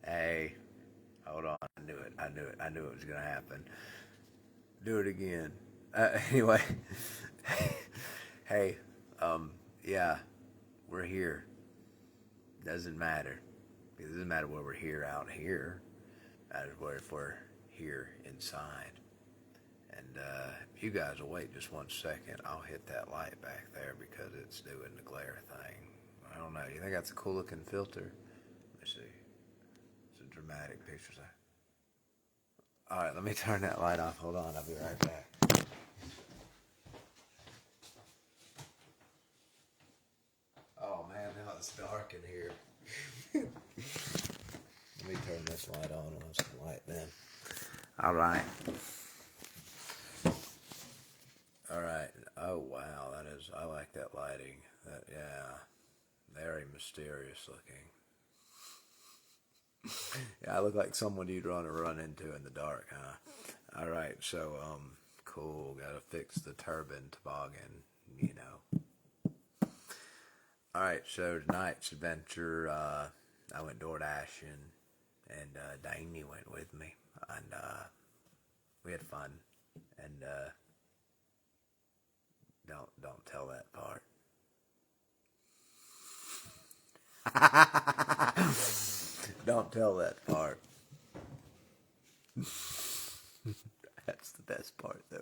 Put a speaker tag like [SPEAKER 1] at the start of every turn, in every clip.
[SPEAKER 1] Hey, hold on. I knew it. I knew it. I knew it was going to happen. Do it again. Anyway, hey, um, yeah, we're here. Doesn't matter. It doesn't matter where we're here out here. It matters where if we're here inside. And if you guys will wait just 1 second, I'll hit that light back there because it's doing the glare thing. I don't know. You think that's a cool looking filter? Let me see. It's a dramatic picture. All right, let me turn that light off. Hold on, I'll be right back. Oh man, now it's dark in here. Let me turn this light on. Let's light then. All right. All right. Oh wow, that is. I like that lighting. That yeah, very mysterious looking. Yeah, I look like someone you'd want to run into in the dark, huh? All right. So cool. Got to fix the turbine toboggan. You know. All right, so tonight's adventure, I went door dashing, and Danny went with me, and we had fun. And don't tell that part. Don't tell that part. That's the best part, though.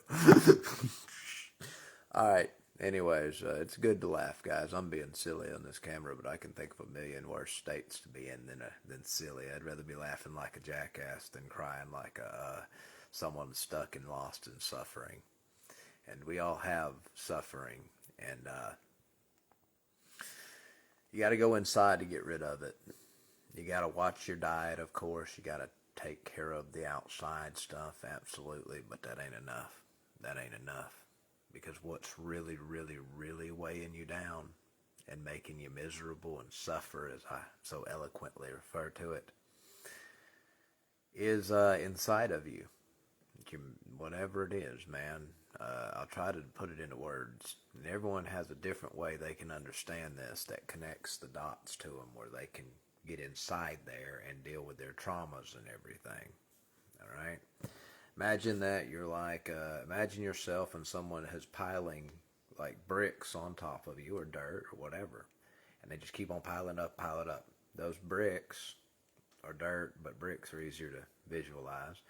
[SPEAKER 1] All right. Anyways, it's good to laugh, guys. I'm being silly on this camera, but I can think of a million worse states to be in than silly. I'd rather be laughing like a jackass than crying like someone stuck and lost in suffering. And we all have suffering, and you got to go inside to get rid of it. You got to watch your diet, of course. You got to take care of the outside stuff, absolutely, but that ain't enough. That ain't enough. Because what's really, really, really weighing you down and making you miserable and suffer, as I so eloquently refer to it, is inside of you. Whatever it is, man. I'll try to put it into words. And everyone has a different way they can understand this that connects the dots to them, where they can get inside there and deal with their traumas and everything. All right? Imagine that you're like, imagine yourself and someone is piling like bricks on top of you or dirt or whatever. And they just keep on piling up, piling up. Those bricks are dirt, but bricks are easier to visualize.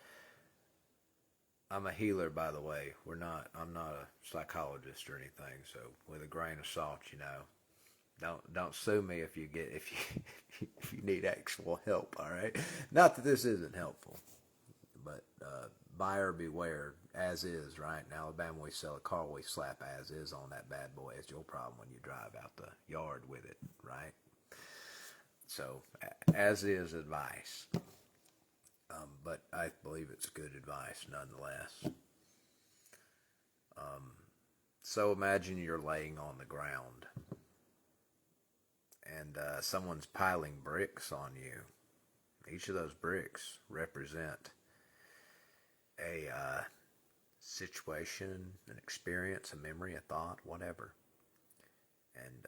[SPEAKER 1] I'm a healer, by the way. I'm not a psychologist or anything. So with a grain of salt, don't sue me if you if you need actual help. All right. Not that this isn't helpful, but buyer beware, as is, right? In Alabama, we sell a car, we slap as is on that bad boy. It's your problem when you drive out the yard with it, right? So, as is advice. But I believe it's good advice nonetheless. So, imagine you're laying on the ground and someone's piling bricks on you. Each of those bricks represent a situation, an experience, a memory, a thought, whatever. And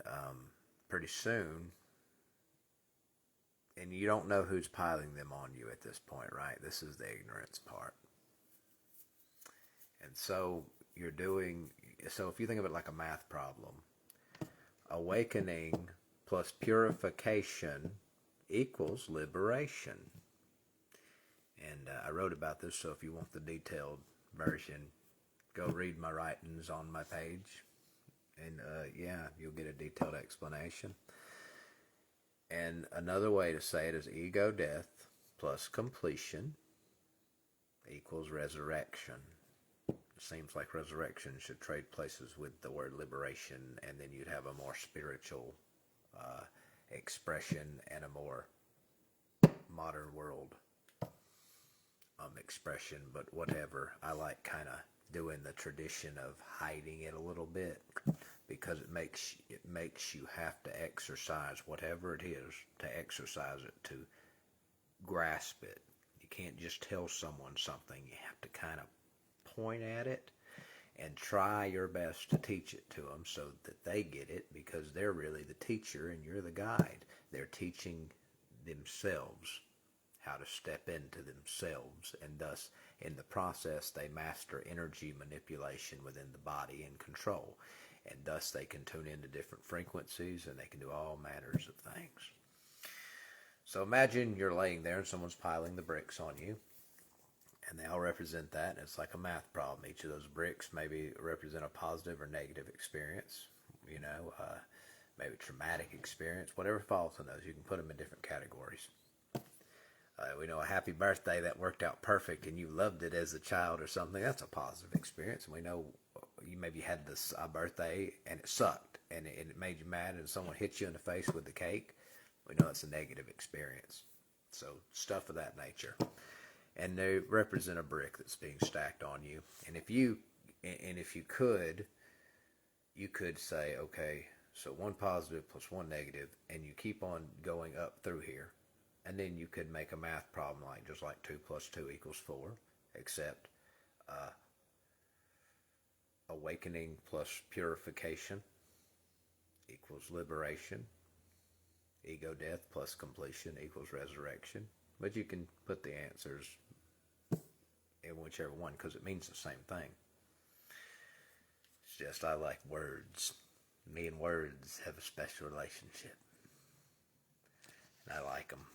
[SPEAKER 1] pretty soon, and you don't know who's piling them on you at this point, right? This is the ignorance part. And so so if you think of it like a math problem, awakening plus purification equals liberation. And I wrote about this, so if you want the detailed version, go read my writings on my page. And yeah, you'll get a detailed explanation. And another way to say it is ego death plus completion equals resurrection. It seems like resurrection should trade places with the word liberation, and then you'd have a more spiritual expression and a more modern world expression. But whatever, I like kind of doing the tradition of hiding it a little bit because it makes you have to exercise whatever it is to exercise it to grasp it. You can't just tell someone something. You have to kind of point at it and try your best to teach it to them so that they get it because they're really the teacher and you're the guide. They're teaching themselves how to step into themselves, and thus in the process they master energy manipulation within the body and control, and thus they can tune into different frequencies and they can do all manners of things. So imagine you're laying there and someone's piling the bricks on you, and they all represent that, and it's like a math problem. Each of those bricks maybe represent a positive or negative experience, maybe traumatic experience, whatever falls in those. You can put them in different categories. We know a happy birthday that worked out perfect and you loved it as a child or something, that's a positive experience. And we know you maybe had this birthday and it sucked and it made you mad and someone hit you in the face with the cake. We know it's a negative experience. So stuff of that nature. And they represent a brick that's being stacked on you. And if you could, you could say, okay, so one positive plus one negative, and you keep on going up through here. And then you could make a math problem just like 2 plus 2 equals 4, except awakening plus purification equals liberation. Ego death plus completion equals resurrection. But you can put the answers in whichever one because it means the same thing. It's just I like words. Me and words have a special relationship. And I like them.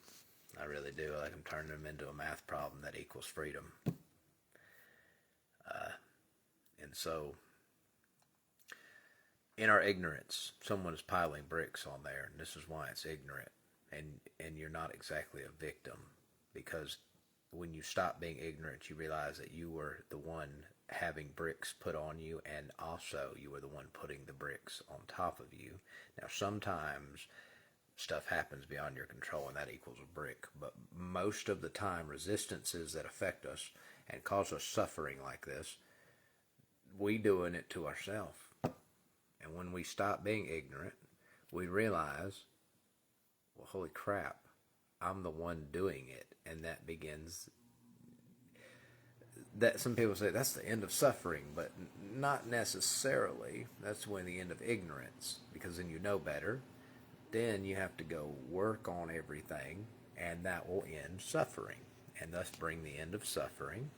[SPEAKER 1] I really do. I like them turning them into a math problem that equals freedom. And so, in our ignorance, someone is piling bricks on there, and this is why it's ignorant. And you're not exactly a victim, because when you stop being ignorant, you realize that you were the one having bricks put on you, and also you were the one putting the bricks on top of you. Now, sometimes stuff happens beyond your control, and that equals a brick. But most of the time, resistances that affect us and cause us suffering like this, we doing it to ourselves. And when we stop being ignorant, we realize, well, holy crap, I'm the one doing it. And that begins, that some people say that's the end of suffering, but not necessarily. That's when the end of ignorance, because then you know better. Then you have to go work on everything, and that will end suffering, and thus bring the end of suffering.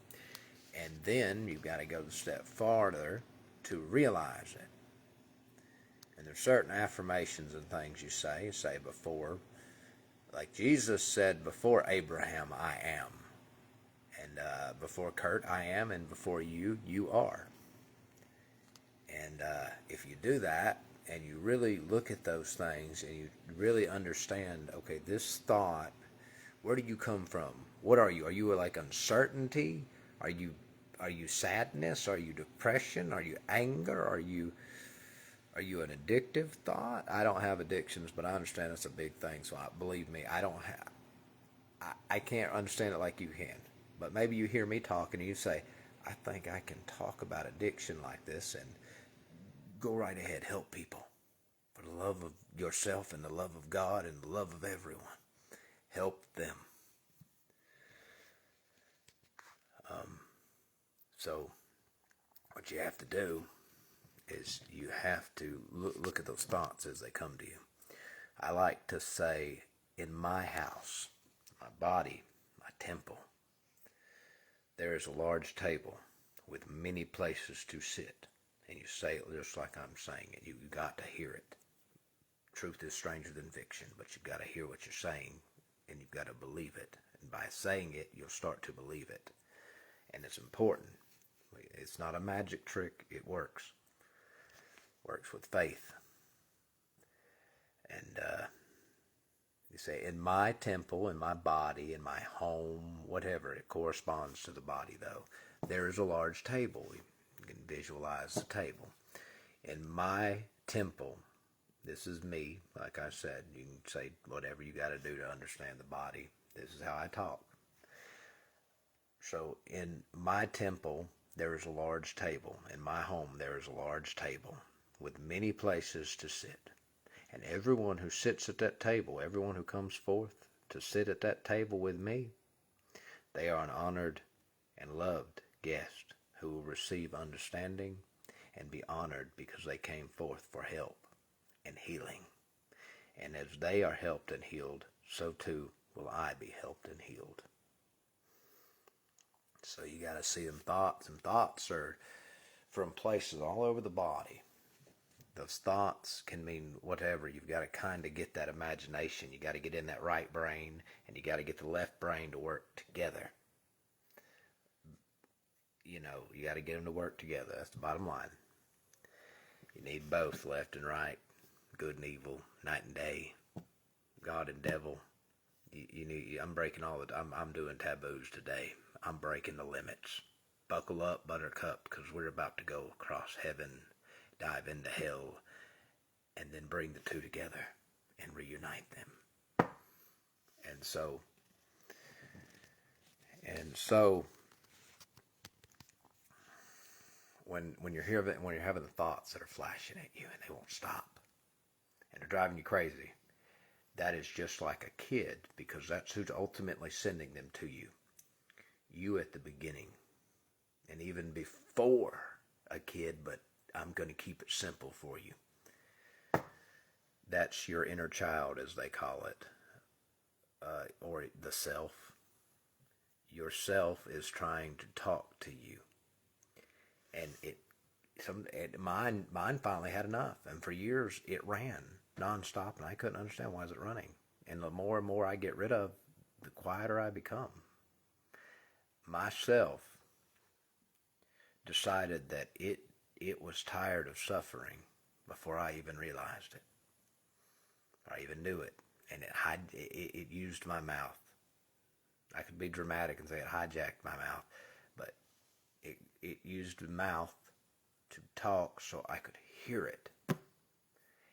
[SPEAKER 1] And then you've got to go a step farther to realize it. And there's certain affirmations and things you say before. Like Jesus said, before Abraham, I am. And before Kurt, I am. And before you, you are. And if you do that, and you really look at those things, and you really understand, okay, this thought, where do you come from? What are you? Are you like uncertainty? Are you sadness? Are you depression? Are you anger? Are you an addictive thought? I don't have addictions, but I understand it's a big thing. So believe me, I can't understand it like you can. But maybe you hear me talking and you say, I think I can talk about addiction like this, and go right ahead, help people. For the love of yourself and the love of God and the love of everyone. Help them. So what you have to do is you have to look at those thoughts as they come to you. I like to say, in my house, my body, my temple, there is a large table with many places to sit. And you say it just like I'm saying it. You've got to hear it. Truth is stranger than fiction, but you've got to hear what you're saying, and you've got to believe it. And by saying it, you'll start to believe it. And it's important. It's not a magic trick. It works. Works with faith. And you say, in my temple, in my body, in my home, whatever, it corresponds to the body, though, there is a large table. You can visualize the table. In my temple, this is me, like I said. You can say whatever you got to do to understand the body. This is how I talk. So in my temple, there is a large table. In my home, there is a large table with many places to sit. And everyone who sits at that table, everyone who comes forth to sit at that table with me, they are an honored and loved guest who will receive understanding and be honored because they came forth for help and healing. And as they are helped and healed, so too will I be helped and healed. So you got to see them thoughts. And thoughts are from places all over the body. Those thoughts can mean whatever. You've got to kind of get that imagination. You got to get in that right brain, and you got to get the left brain to work together. You know, you got to get them to work together. That's the bottom line. You need both, left and right, good and evil, night and day, God and devil. You need. I'm breaking all the. I'm doing taboos today. I'm breaking the limits. Buckle up, Buttercup, because we're about to go across heaven, dive into hell, and then bring the two together and reunite them. And so, when you're having the thoughts that are flashing at you and they won't stop, and they're driving you crazy, that is just like a kid, because that's who's ultimately sending them to you. You at the beginning, and even before a kid, but I'm going to keep it simple for you. That's your inner child, as they call it, or the self. Your self is trying to talk to you, and mine finally had enough, and for years it ran nonstop, and I couldn't understand why is it running. And the more and more I get rid of, the quieter I become. Myself decided that it was tired of suffering before I even realized it. I even knew it, and it used my mouth. I could be dramatic and say it hijacked my mouth, but it used the mouth to talk so I could hear it.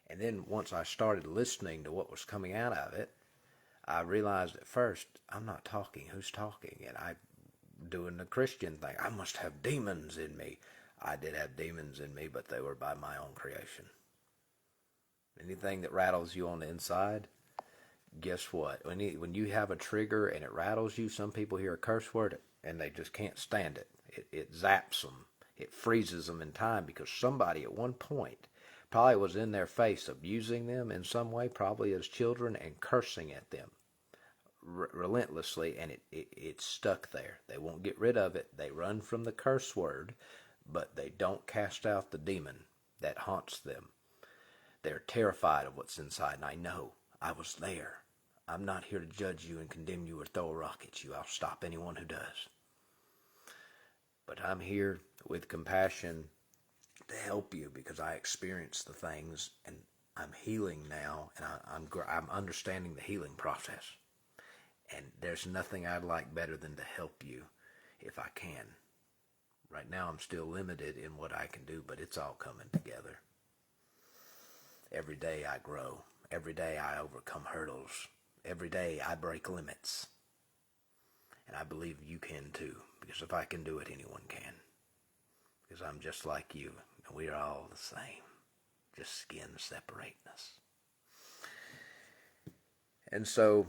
[SPEAKER 1] And then once I started listening to what was coming out of it, I realized at first, I'm not talking. Who's talking? And I doing the Christian thing. I must have demons in me. I did have demons in me, but they were by my own creation. Anything that rattles you on the inside, guess what? When you have a trigger and it rattles you, some people hear a curse word and they just can't stand it. It zaps them. It freezes them in time, because somebody at one point probably was in their face abusing them in some way, probably as children, and cursing at them relentlessly, and it's stuck there. They won't get rid of it. They run from the curse word, but they don't cast out the demon that haunts them. They're terrified of what's inside, and I know. I was there. I'm not here to judge you and condemn you or throw a rock at you. I'll stop anyone who does. But I'm here with compassion to help you, because I experienced the things, and I'm healing now, and I'm understanding the healing process. And there's nothing I'd like better than to help you if I can. Right now I'm still limited in what I can do, but it's all coming together. Every day I grow. Every day I overcome hurdles. Every day I break limits. And I believe you can too, because if I can do it, anyone can. Because I'm just like you, and we are all the same. Just skin separating us. And so,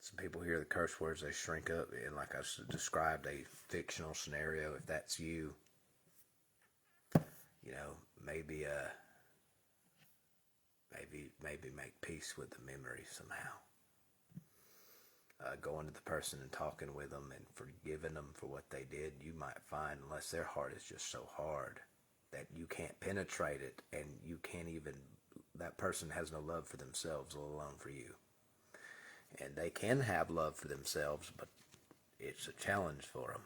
[SPEAKER 1] some people hear the curse words, they shrink up, and like I described, a fictional scenario. If that's you, maybe make peace with the memory somehow. Going to the person and talking with them and forgiving them for what they did, you might find, unless their heart is just so hard that you can't penetrate it, and you can't even, that person has no love for themselves, let alone for you. And they can have love for themselves, but it's a challenge for them.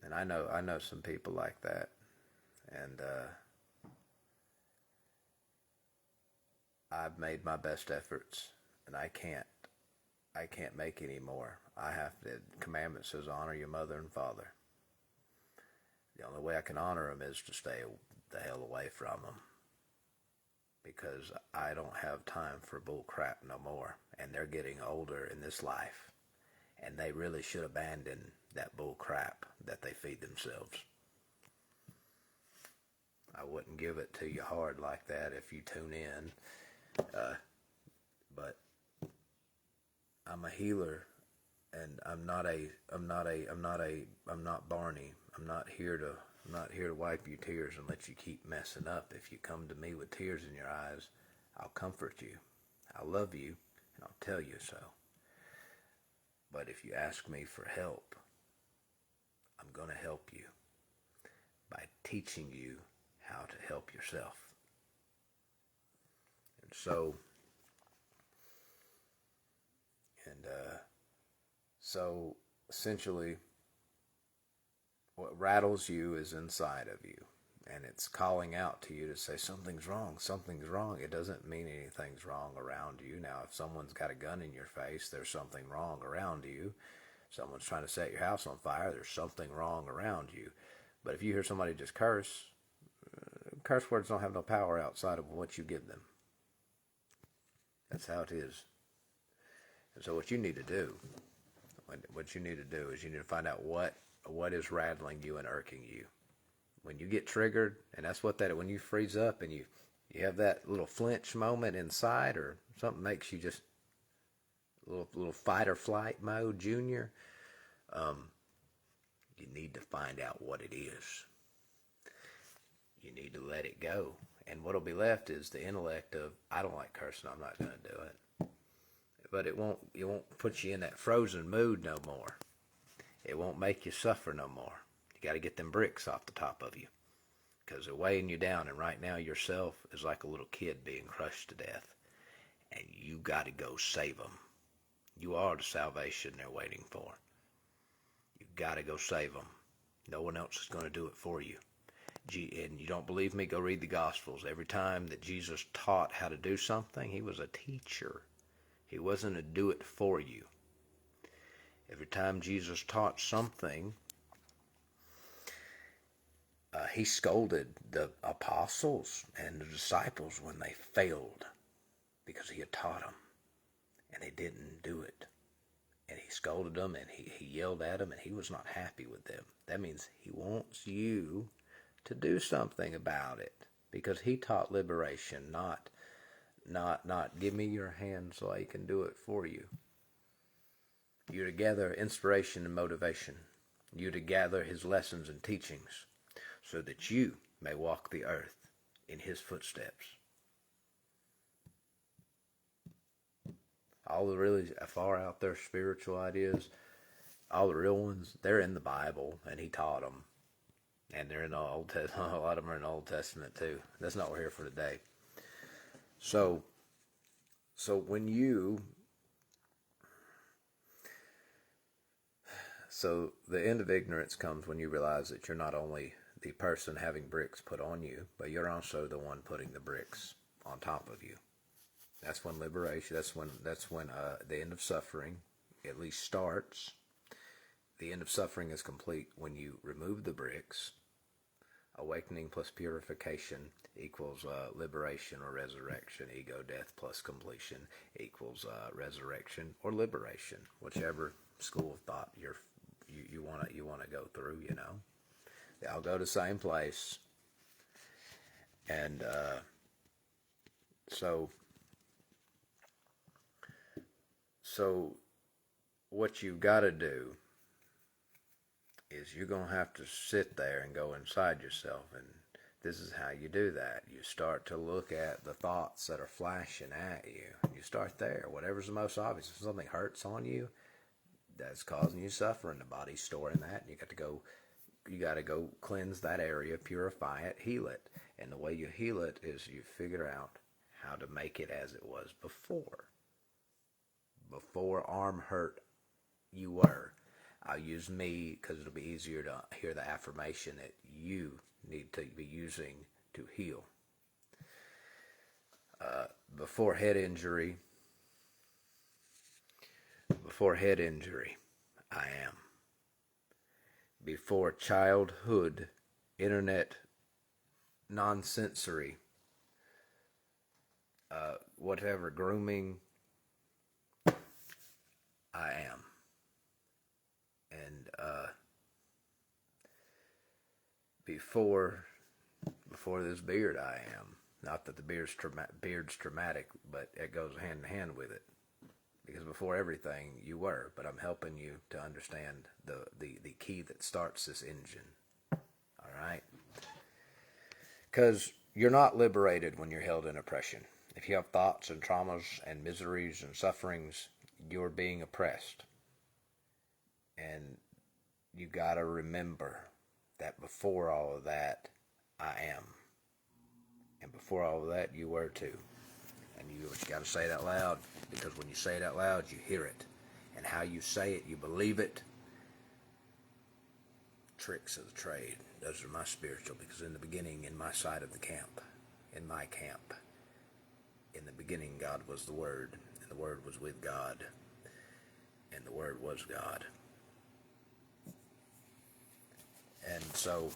[SPEAKER 1] And I know some people like that, and I've made my best efforts, and I can't make any more. The commandment says honor your mother and father. The only way I can honor them is to stay the hell away from them, because I don't have time for bull crap no more, and they're getting older in this life, and they really should abandon that bull crap that they feed themselves. I wouldn't give it to you hard like that if you tune in, but I'm a healer And I'm not Barney. I'm not here to wipe your tears and let you keep messing up. If you come to me with tears in your eyes, I'll comfort you. I'll love you, and I'll tell you so. But if you ask me for help, I'm going to help you by teaching you how to help yourself. And so essentially, what rattles you is inside of you, and it's calling out to you to say something's wrong, something's wrong. It doesn't mean anything's wrong around you. Now, if someone's got a gun in your face, there's something wrong around you. Someone's trying to set your house on fire, there's something wrong around you. But if you hear somebody just curse words don't have no power outside of what you give them. That's how it is. And so what you need to do is you need to find out what is rattling you and irking you. When you get triggered, and that's what when you freeze up and you have that little flinch moment inside, or something makes you just little fight or flight mode, Junior, you need to find out what it is. You need to let it go. And what'll be left is the intellect of, I don't like cursing, I'm not going to do it. But it won't put you in that frozen mood no more. It won't make you suffer no more. You got to get them bricks off the top of you, because they're weighing you down. And right now, yourself is like a little kid being crushed to death, and you got to go save them. You are the salvation they're waiting for. You got to go save them. No one else is going to do it for you. And you don't believe me? Go read the Gospels. Every time that Jesus taught how to do something, he was a teacher. He wasn't a do it for you. Every time Jesus taught something, he scolded the apostles and the disciples when they failed, because he had taught them and they didn't do it. And he scolded them, and he yelled at them, and he was not happy with them. That means he wants you to do something about it, because he taught liberation, not give me your hand so I can do it for you. You're to gather inspiration and motivation. You're to gather his lessons and teachings so that you may walk the earth in his footsteps. All the really far out there spiritual ideas, all the real ones, they're in the Bible, and he taught them. And they're in the Old Testament. A lot of them are in the Old Testament too. That's not what we're here for today. So when you... So the end of ignorance comes when you realize that you're not only the person having bricks put on you, but you're also the one putting the bricks on top of you. That's when liberation, that's when the end of suffering at least starts. The end of suffering is complete when you remove the bricks. Awakening plus purification equals liberation or resurrection. Ego death plus completion equals resurrection or liberation, whichever school of thought you want to go through. They all go to the same place. And so what you've got to do is you're going to have to sit there and go inside yourself. And this is how you do that. You start to look at the thoughts that are flashing at you. You start there. Whatever's the most obvious. If something hurts on you, that's causing you suffering. The body's storing that. And you got to go cleanse that area, purify it, heal it. And the way you heal it is you figure out how to make it as it was before. Before arm hurt, you were. I'll use me because it'll be easier to hear the affirmation that you need to be using to heal. Before head injury, I am. Before childhood, internet, non-sensory, whatever, grooming, I am. And before this beard, I am. Not that the beard's traumatic, but it goes hand in hand with it. because before everything you were, but I'm helping you to understand the key that starts this engine. All right? Because you're not liberated when you're held in oppression. If you have thoughts and traumas and miseries and sufferings, you're being oppressed. And you got to remember that before all of that, I am. And before all of that, you were too. And you got to say it out loud, because when you say it out loud, you hear it. And how you say it, you believe it. Tricks of the trade. Those are my spiritual, because in the beginning, in my side of the camp, in my camp, in the beginning, God was the Word, and the Word was with God, and the Word was God. And so,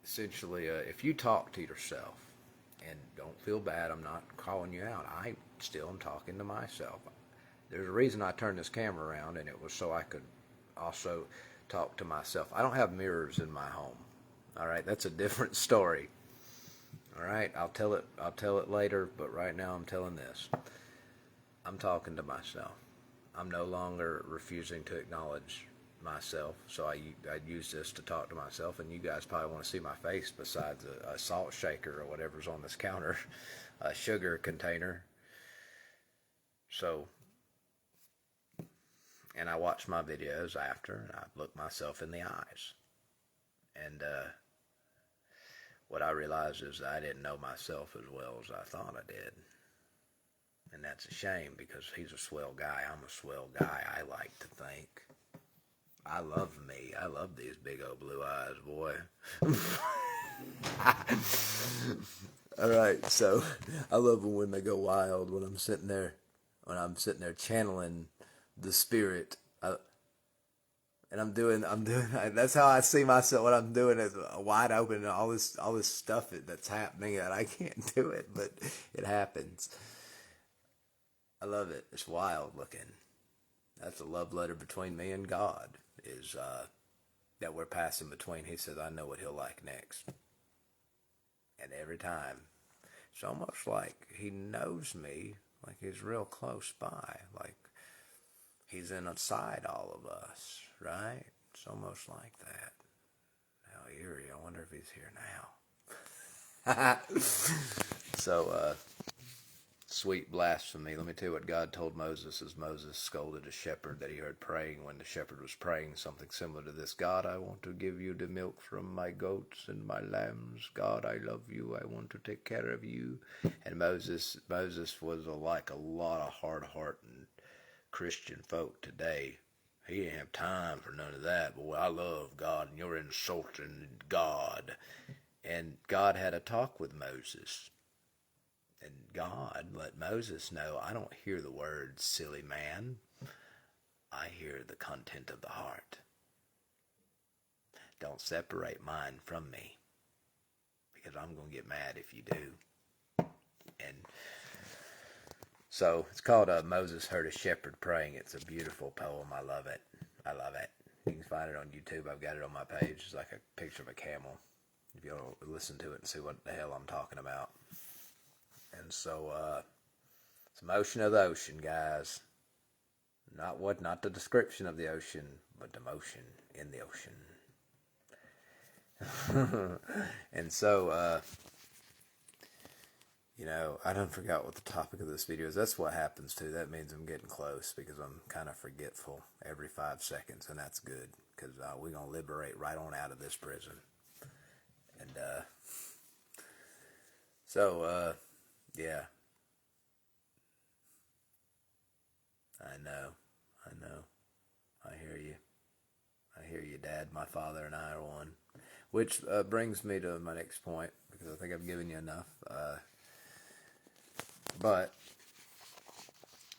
[SPEAKER 1] essentially, if you talk to yourself, and don't feel bad, I'm not calling you out. I still am talking to myself. There's a reason I turned this camera around, and it was so I could also talk to myself. I don't have mirrors in my home. All right, that's a different story. All right, I'll tell it later, but right now I'm telling this. I'm talking to myself. I'm no longer refusing to acknowledge myself, so I use this to talk to myself, and you guys probably want to see my face besides a salt shaker or whatever's on this counter, a sugar container. So, and I watch my videos after, and I look myself in the eyes. And what I realized is that I didn't know myself as well as I thought I did. And that's a shame, because he's a swell guy. I'm a swell guy, I like to think. I love me. I love these big old blue eyes, boy. All right, so I love them when they go wild, when I'm sitting there channeling the spirit. And I'm doing. That's how I see myself. What I'm doing is wide open, and all this stuff that's happening that I can't do it, but it happens. I love it. It's wild looking. That's a love letter between me and God. Is that we're passing between. He says, I know what he'll like next. And every time, it's almost like he knows me, like he's real close by, like he's inside all of us, right? It's almost like that. How eerie. I wonder if he's here now. So, sweet blasphemy. Let me tell you what God told Moses as Moses scolded a shepherd that he heard praying when the shepherd was praying something similar to this. God, I want to give you the milk from my goats and my lambs. God, I love you. I want to take care of you. And Moses was like a lot of hard-hearted Christian folk today. He didn't have time for none of that. Boy, I love God, and you're insulting God. And God had a talk with Moses. And God let Moses know, I don't hear the words, silly man. I hear the content of the heart. Don't separate mine from me, because I'm going to get mad if you do. And so it's called Moses Heard a Shepherd Praying. It's a beautiful poem. I love it. I love it. You can find it on YouTube. I've got it on my page. It's like a picture of a camel. If you want to listen to it and see what the hell I'm talking about. And so, it's motion of the ocean, guys. Not the description of the ocean, but the motion in the ocean. And so, I don't forget what the topic of this video is. That's what happens too. That means I'm getting close, because I'm kind of forgetful every 5 seconds, and that's good, because we're going to liberate right on out of this prison. And, so, yeah. I know. I hear you, Dad. My father and I are one. Which brings me to my next point, because I think I've given you enough. But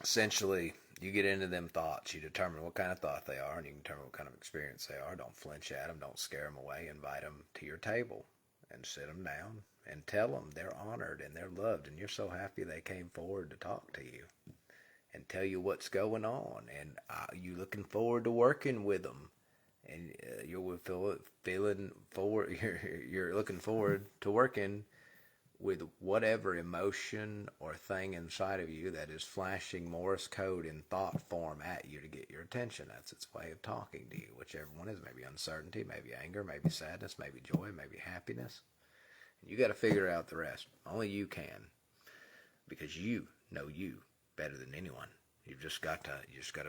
[SPEAKER 1] essentially, you get into them thoughts. You determine what kind of thought they are, and you can determine what kind of experience they are. Don't flinch at them. Don't scare them away. Invite them to your table and sit them down and tell them they're honored and they're loved, and you're so happy they came forward to talk to you and tell you what's going on, and you looking forward to working with them, and you're feeling forward. You're looking forward to working with whatever emotion or thing inside of you that is flashing Morse code in thought form at you to get your attention. That's its way of talking to you, whichever one is. Maybe uncertainty, maybe anger, maybe sadness, maybe joy, maybe happiness. And you got to figure out the rest. Only you can, because you know you better than anyone. You just got to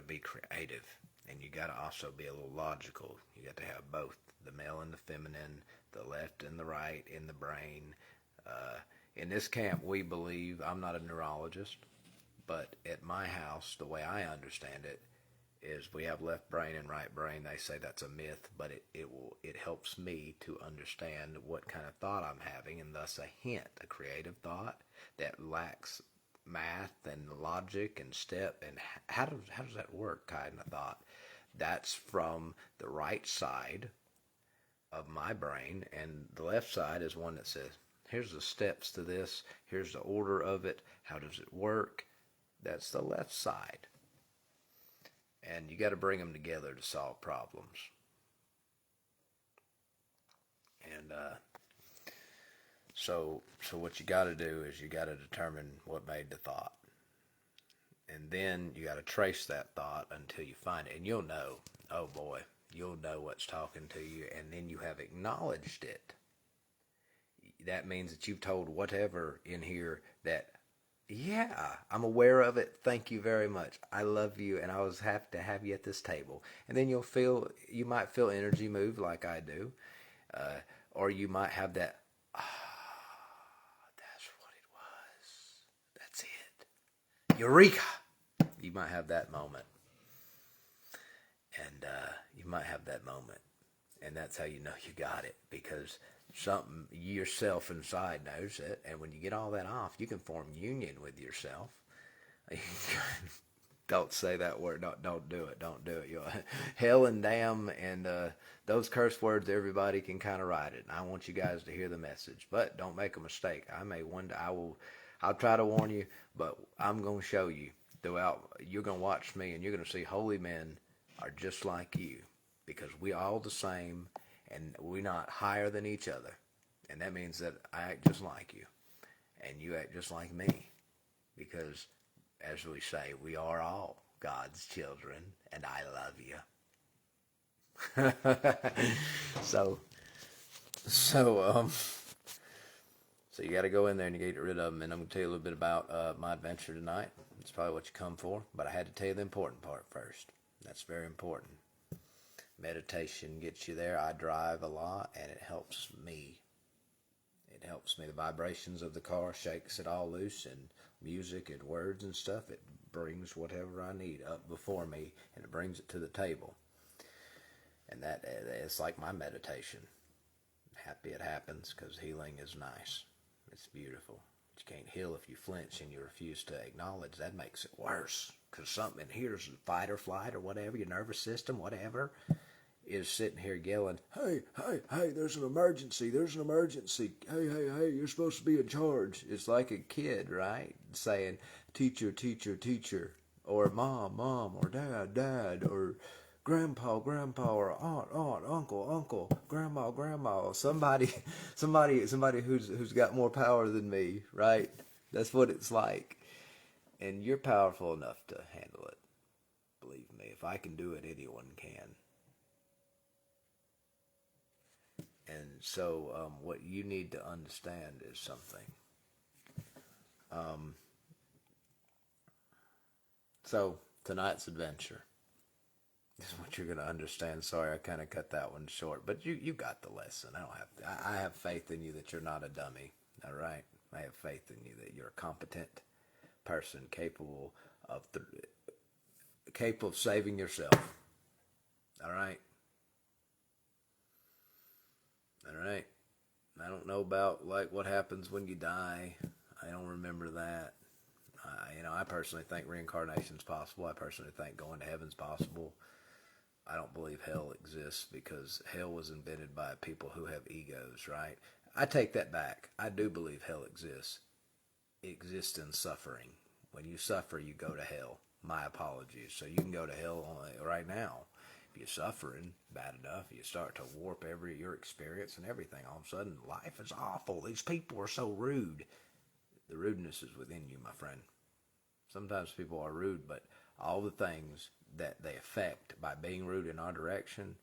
[SPEAKER 1] be creative, and you got to also be a little logical. You got to have both the male and the feminine, the left and the right in the brain. In this camp, we believe, I'm not a neurologist, but at my house, the way I understand it, is we have left brain and right brain. They say that's a myth, but it helps me to understand what kind of thought I'm having, and thus a hint, a creative thought that lacks math and logic and step. And how does that work kind of thought? That's from the right side of my brain, and the left side is one that says, here's the steps to this, here's the order of it, how does it work. That's the left side. And you got to bring them together to solve problems. And so what you got to do is you got to determine what made the thought. And then you got to trace that thought until you find it. And you'll know, oh boy, you'll know what's talking to you, and then you have acknowledged it. That means that you've told whatever in here that, yeah, I'm aware of it. Thank you very much. I love you, and I was happy to have you at this table. And then you might feel energy move like I do, or you might have that, that's what it was. That's it. Eureka! You might have that moment. And you might have that moment. And that's how you know you got it, because something yourself inside knows it. And when you get all that off, you can form union with yourself. Don't say that word. Don't do it. Don't do it. Hell and damn and those curse words, everybody can kind of write it. And I want you guys to hear the message. But don't make a mistake. I'll try to warn you, but I'm going to show you throughout. You're going to watch me, and you're going to see holy men are just like you, because we all the same, and we're not higher than each other. And that means that I act just like you, and you act just like me, because as we say, we are all God's children, and I love you. So you got to go in there and you got to get rid of them. And I'm going to tell you a little bit about my adventure tonight. It's probably what you come for, but I had to tell you the important part first. That's very important. Meditation gets you there. I drive a lot, and it helps me. It helps me. The vibrations of the car shakes it all loose, and music and words and stuff, it brings whatever I need up before me, and it brings it to the table. And that it's like my meditation. Happy it happens, because healing is nice. It's beautiful. But you can't heal if you flinch and you refuse to acknowledge. That makes it worse, because something in here's fight or flight or whatever, your nervous system, whatever, is sitting here yelling, hey, there's an emergency, hey, you're supposed to be in charge. It's like a kid, right, saying, teacher, or mom, or dad, or grandpa, or aunt, uncle, grandma, somebody who's got more power than me, right? That's what it's like. And you're powerful enough to handle it. Believe me, if I can do it, anyone can. And so what you need to understand is something. So tonight's adventure is what you're going to understand. Sorry, I kind of cut that one short, but you got the lesson. I have faith in you that you're not a dummy. All right, I have faith in you that you're a competent person, capable of saving yourself. All right. I don't know about like what happens when you die. I don't remember that. I personally think reincarnation's possible. I personally think going to heaven's possible. I don't believe hell exists, because hell was invented by people who have egos, right? I take that back. I do believe hell exists. It exists in suffering. When you suffer, you go to hell. My apologies. So you can go to hell right now. If you're suffering bad enough, you start to warp your experience and everything. All of a sudden, life is awful. These people are so rude. The rudeness is within you, my friend. Sometimes people are rude, but all the things that they affect by being rude in our direction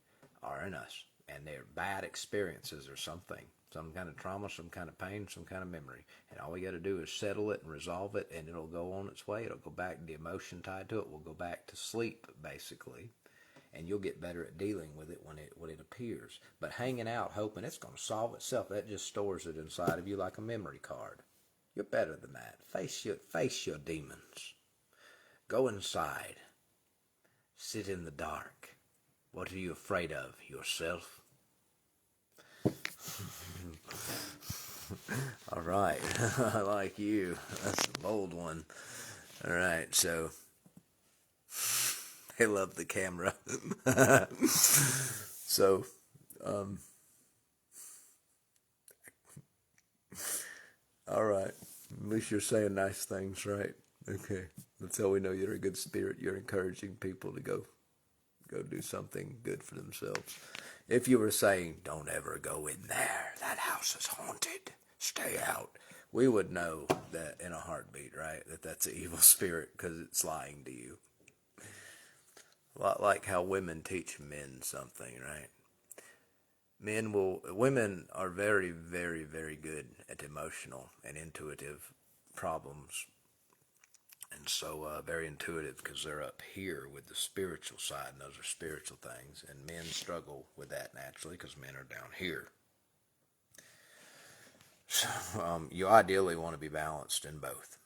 [SPEAKER 1] are in us. And they're bad experiences or something. Some kind of trauma, some kind of pain, some kind of memory. And all we got to do is settle it and resolve it, and it'll go on its way. It'll go back, the emotion tied to it will go back to sleep, basically. And you'll get better at dealing with it when it appears. But hanging out, hoping it's going to solve itself, that just stores it inside of you like a memory card. You're better than that. Face your demons. Go inside. Sit in the dark. What are you afraid of? Yourself? All right. I like you. That's a bold one. All right. So, they love the camera. So, all right. At least you're saying nice things, right? Okay. That's how we know you're a good spirit. You're encouraging people to go do something good for themselves. If you were saying, don't ever go in there, that house is haunted, stay out, we would know that in a heartbeat, right? That's an evil spirit because it's lying to you. A lot like how women teach men something, right? Women are very, very, very good at emotional and intuitive problems. And so very intuitive because they're up here with the spiritual side, and those are spiritual things. And men struggle with that naturally because men are down here. So you ideally want to be balanced in both.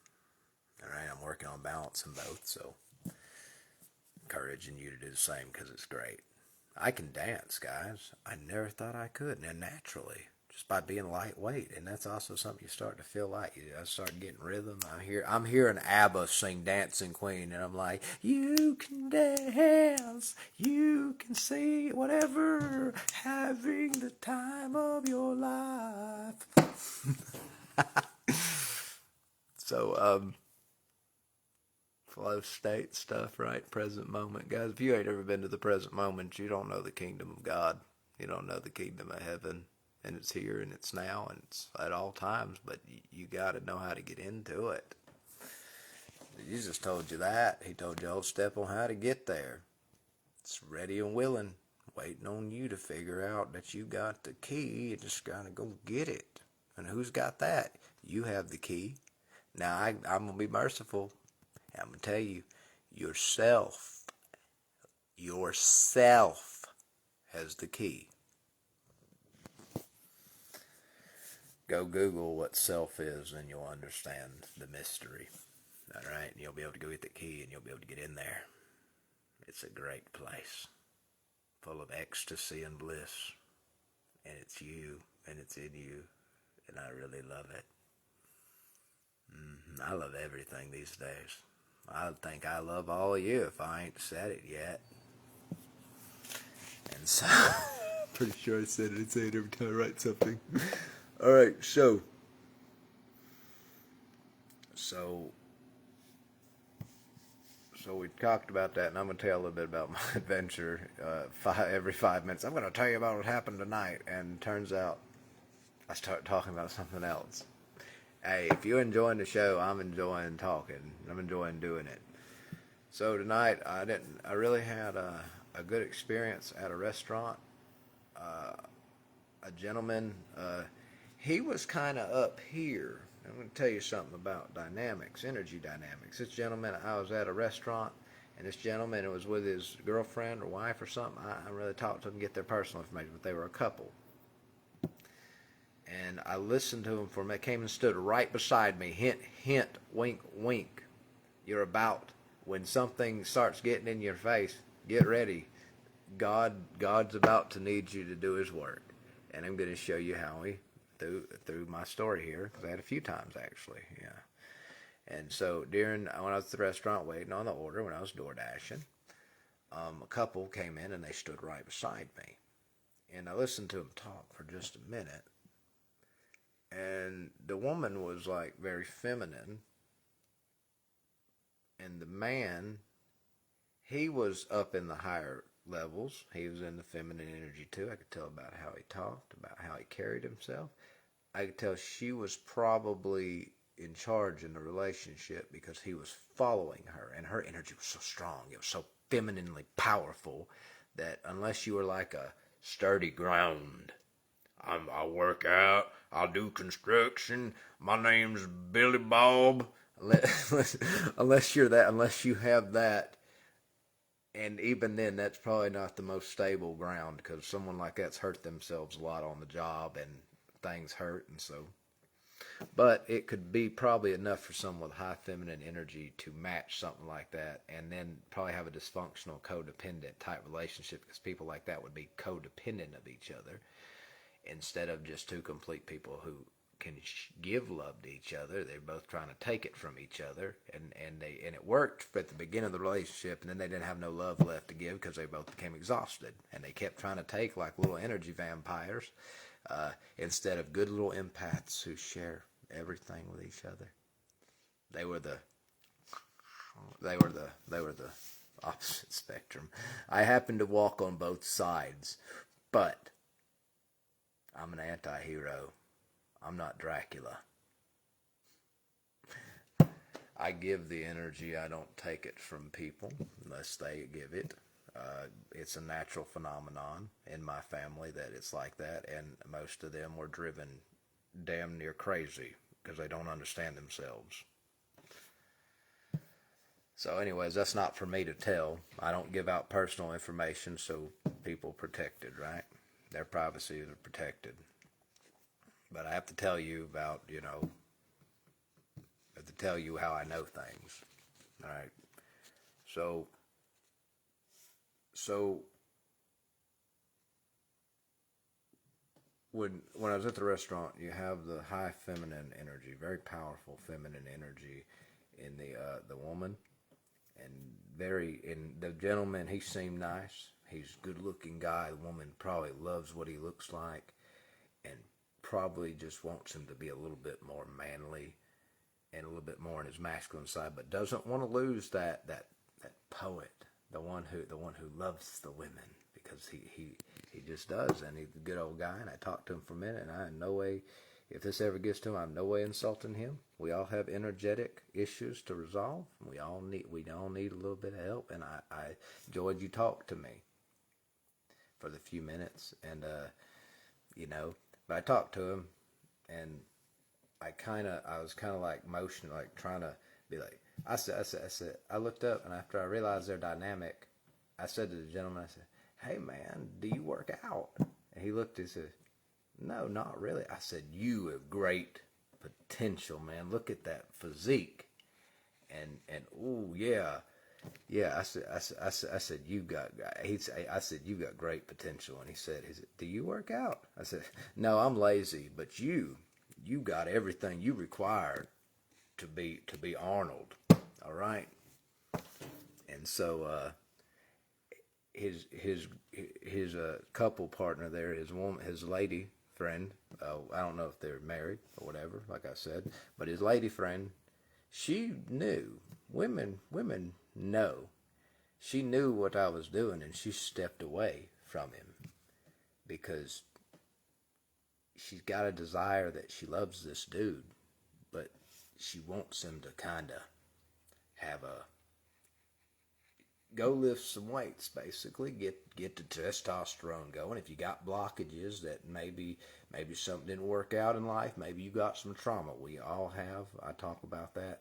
[SPEAKER 1] All right, I'm working on balance in both, so encouraging you to do the same because it's great. I can dance, guys. I never thought I could, and naturally, just by being lightweight, and that's also something you start to feel like. I start getting rhythm. I'm hearing ABBA sing "Dancing Queen," and I'm like, you can dance, you can sing, whatever, having the time of your life. So, flow state stuff, right? Present moment. Guys, if you ain't ever been to the present moment, you don't know the kingdom of God. You don't know the kingdom of heaven. And it's here and it's now and it's at all times, but you got to know how to get into it. Jesus told you that. He told you a whole step on how to get there. It's ready and willing, waiting on you to figure out that you got the key. You just got to go get it. And who's got that? You have the key. Now, I'm going to be merciful. I'm going to tell you, yourself has the key. Go Google what self is and you'll understand the mystery. All right? And you'll be able to go get the key and you'll be able to get in there. It's a great place, full of ecstasy and bliss. And it's you and it's in you. And I really love it. I love everything these days. I think I love all of you if I ain't said it yet. And so, pretty sure I said it. I say it every time I write something. All right, so we talked about that, and I'm going to tell you a little bit about my adventure every 5 minutes. I'm going to tell you about what happened tonight, and turns out I start talking about something else. Hey, if you're enjoying the show, I'm enjoying talking. I'm enjoying doing it. So tonight, I really had a good experience at a restaurant. A gentleman, he was kind of up here. I'm going to tell you something about dynamics, energy dynamics. This gentleman, I was at a restaurant, and this gentleman was with his girlfriend or wife or something. I really talked to them, get their personal information, but they were a couple. And I listened to him for a minute, came and stood right beside me. Hint, hint, wink, wink. You're about, when something starts getting in your face, get ready. God's about to need you to do his work. And I'm going to show you how through my story here, because I had a few times actually, yeah. And so when I was at the restaurant waiting on the order, when I was door dashing, a couple came in and they stood right beside me. And I listened to them talk for just a minute. And the woman was like very feminine. And the man, he was up in the higher levels. He was in the feminine energy too. I could tell about how he talked, about how he carried himself. I could tell she was probably in charge in the relationship because he was following her, and her energy was so strong. It was so femininely powerful that unless you were like a sturdy ground, I'll work out, I'll do construction, my name's Billy Bob. Unless you're that, unless you have that, and even then, that's probably not the most stable ground because someone like that's hurt themselves a lot on the job and things hurt, and so. But it could be probably enough for someone with high feminine energy to match something like that, and then probably have a dysfunctional, codependent type relationship because people like that would be codependent of each other instead of just two complete people who can give love to each other. They're both trying to take it from each other, and it worked at the beginning of the relationship, and then they didn't have no love left to give because they both became exhausted, and they kept trying to take like little energy vampires instead of good little empaths who share everything with each other. They were the opposite spectrum. I happen to walk on both sides, but I'm an anti-hero. I'm not Dracula. I give the energy. I don't take it from people unless they give it. It's a natural phenomenon in my family that it's like that, and most of them were driven damn near crazy because they don't understand themselves. So anyways, that's not for me to tell. I don't give out personal information, so people protected, right? Their privacy is protected. But I have to tell you about, I have to tell you how I know things. All right. So when I was at the restaurant, you have the high feminine energy, very powerful feminine energy in the woman, and the gentleman. He seemed nice. He's a good looking guy. The woman probably loves what he looks like, and probably just wants him to be a little bit more manly and a little bit more on his masculine side, but doesn't want to lose that poet, the one who loves the women, because he just does, and he's a good old guy. And I talked to him for a minute, and I in no way, if this ever gets to him, I'm no way insulting him. We all have energetic issues to resolve. We all need a little bit of help, and I enjoyed you talk to me for the few minutes, and but I talked to him, and I was kind of like motioning, like trying to be like, I said, I looked up, and after I realized their dynamic, I said to the gentleman, I said, "Hey man, do you work out?" And he looked and said, "No, not really." I said, "You have great potential, man. Look at that physique." And oh yeah. Yeah, I said you got. I said you got great potential, and he said, "Do you work out?" I said, "No, I'm lazy, but you got everything you require to be Arnold." All right, and so his couple partner there, his lady friend. I don't know if they're married or whatever, like I said, but his lady friend, she knew. Women know. She knew what I was doing, and she stepped away from him because she's got a desire that she loves this dude, but she wants him to kind of have a go lift some weights, basically get the testosterone going. If you got blockages that maybe something didn't work out in life, maybe you got some trauma. We all have. I talk about that.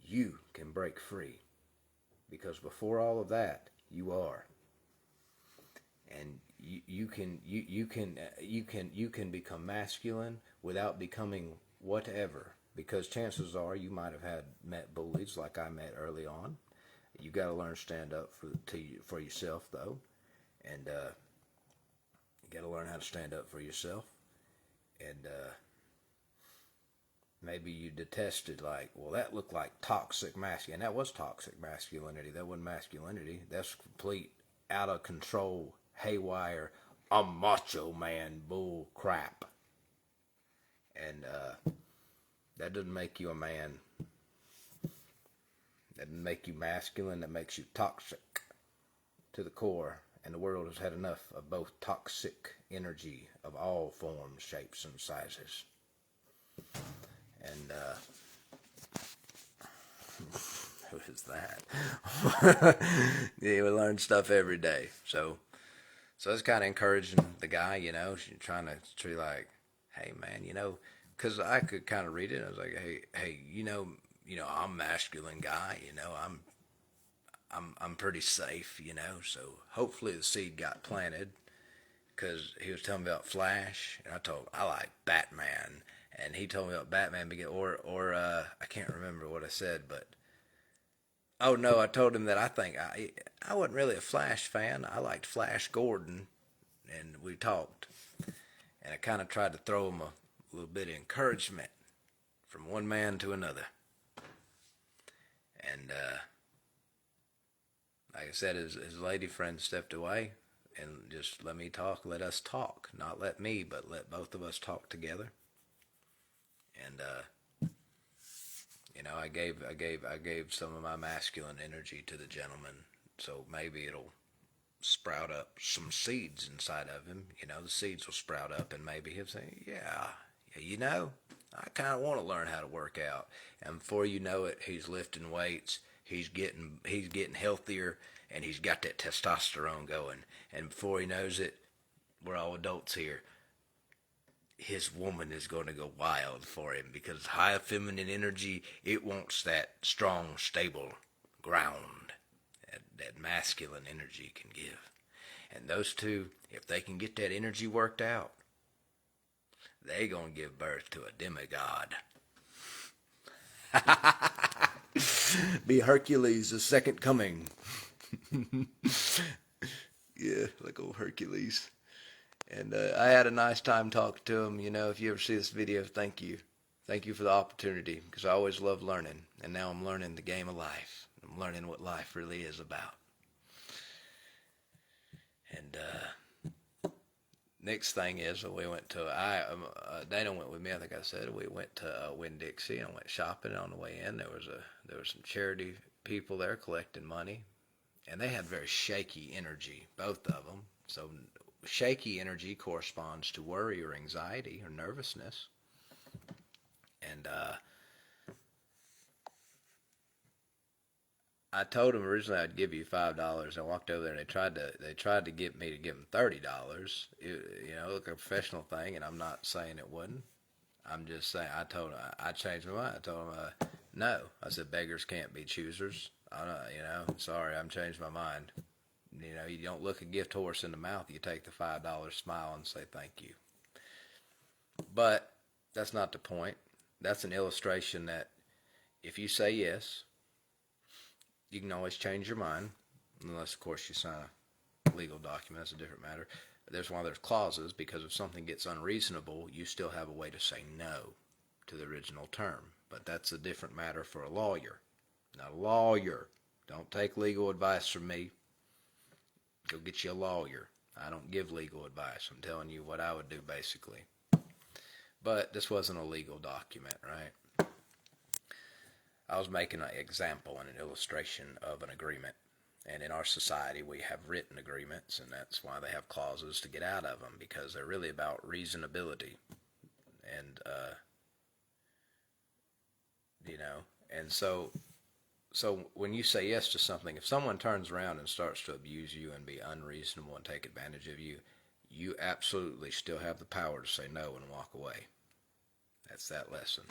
[SPEAKER 1] You can break free, because before all of that, you are, and you can become masculine without becoming whatever. Because chances are you might have met bullies like I met early on. You got to learn to stand up for yourself, though, and you got to learn how to stand up for yourself. And maybe you detested, like, well, that looked like toxic masculinity. And that was toxic masculinity. That wasn't masculinity. That's complete, out of control, haywire, I'm macho man bull crap. And that doesn't make you a man. That doesn't make you masculine. That makes you toxic to the core. and the world has had enough of both toxic energy of all forms, shapes, and sizes. And who is that? Yeah, we learn stuff every day. So it's kind of encouraging the guy, trying to treat like, hey man, because I could kind of read it. And I was like, hey, I'm a masculine guy. I'm pretty safe. So hopefully the seed got planted. Because he was telling me about Flash, and I told him I like Batman, and he told me about Batman or I can't remember what I said, but oh no, I told him that I wasn't really a Flash fan. I liked Flash Gordon, and we talked, and I kind of tried to throw him a little bit of encouragement from one man to another, and like I said, his lady friend stepped away and just let us talk, not let me, but let both of us talk together. And I gave some of my masculine energy to the gentleman, so maybe it'll sprout up some seeds inside of him. The seeds will sprout up, and maybe he'll say, "Yeah, I kind of want to learn how to work out." And before you know it, he's lifting weights. He's getting healthier, and he's got that testosterone going. And before he knows it, we're all adults here. His woman is going to go wild for him because high feminine energy, it wants that strong, stable ground that masculine energy can give. And those two, if they can get that energy worked out, they going to give birth to a demigod. Be Hercules, the second coming. Yeah, like old Hercules. And I had a nice time talking to him. If you ever see this video, thank you. Thank you for the opportunity, because I always love learning. And now I'm learning the game of life. I'm learning what life really is about. And next thing is we went to, Dana went with me, I think I said. We went to Winn-Dixie and went shopping. On the way in, there was some charity people there collecting money. And they had very shaky energy, both of them. So shaky energy corresponds to worry or anxiety or nervousness. And I told them originally I'd give you $5. I walked over there and they tried to get me to give them $30. Look, a professional thing, and I'm not saying it wouldn't. I'm just saying I changed my mind. I told them no. I said beggars can't be choosers. Sorry, I'm changed my mind. You don't look a gift horse in the mouth. You take the $5, smile, and say thank you. But that's not the point. That's an illustration that if you say yes, you can always change your mind, unless, of course, you sign a legal document. That's a different matter. There's clauses, because if something gets unreasonable, you still have a way to say no to the original term. But that's a different matter for a lawyer. Not a lawyer. Don't take legal advice from me. Go get you a lawyer. I don't give legal advice. I'm telling you what I would do, basically. But this wasn't a legal document, right? I was making an example and an illustration of an agreement. And in our society, we have written agreements, and that's why they have clauses to get out of them, because they're really about reasonability. And, and so when you say yes to something, if someone turns around and starts to abuse you and be unreasonable and take advantage of you, you absolutely still have the power to say no and walk away. That's that lesson.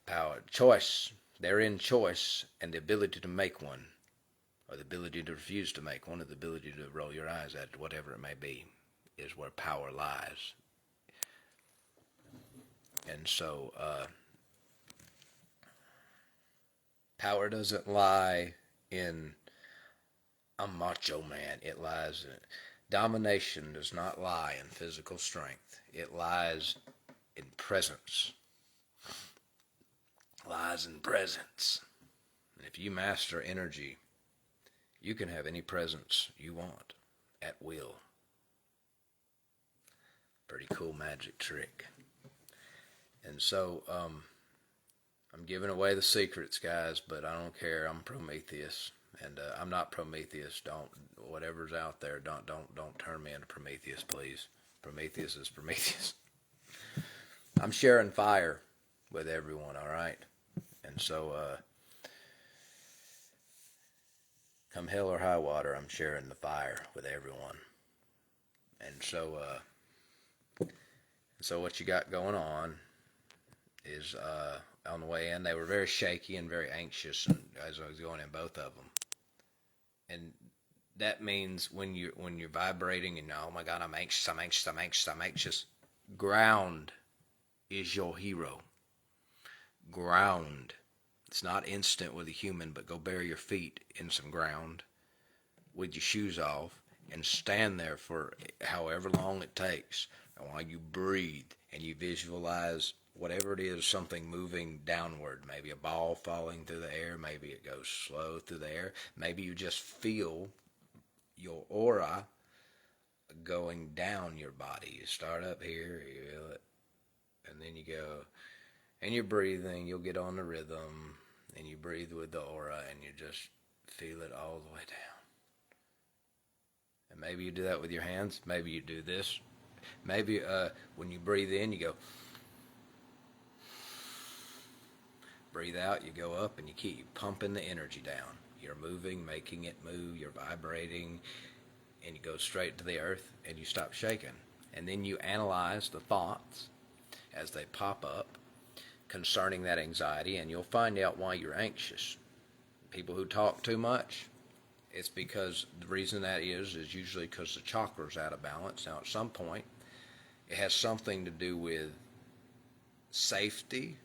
[SPEAKER 1] Power, choice, therein choice, and the ability to make one, or the ability to refuse to make one, or the ability to roll your eyes at it, whatever it may be, is where power lies. And so, power doesn't lie in a macho man. It lies in domination. Does not lie in physical strength. It lies in presence. Lies in presence. And if you master energy, you can have any presence you want at will. Pretty cool magic trick. And so, I'm giving away the secrets, guys, but I don't care. I'm Prometheus. And I'm not Prometheus. Don't, whatever's out there, don't turn me into Prometheus, please. Prometheus is Prometheus. I'm sharing fire with everyone, all right? And so, come hell or high water, I'm sharing the fire with everyone. And so what you got going on is, on the way in, they were very shaky and very anxious, and as I was going in, both of them. And that means when you're vibrating and, oh my God, I'm anxious, I'm anxious, I'm anxious, I'm anxious. Ground is your hero. Ground. It's not instant with a human, but go bury your feet in some ground with your shoes off and stand there for however long it takes. And while you breathe and you visualize whatever it is, something moving downward, maybe a ball falling through the air, maybe it goes slow through the air, maybe you just feel your aura going down your body. You start up here, you feel it, and then you go, and you're breathing, you'll get on the rhythm, and you breathe with the aura, and you just feel it all the way down. And maybe you do that with your hands, maybe you do this. Maybe when you breathe in, you go, breathe out, you go up, and you keep pumping the energy down. You're moving, making it move, you're vibrating, and you go straight to the earth, and you stop shaking. And then you analyze the thoughts as they pop up concerning that anxiety, and you'll find out why you're anxious. People who talk too much, it's because the reason that is usually because the chakra's out of balance. Now, at some point, it has something to do with safety,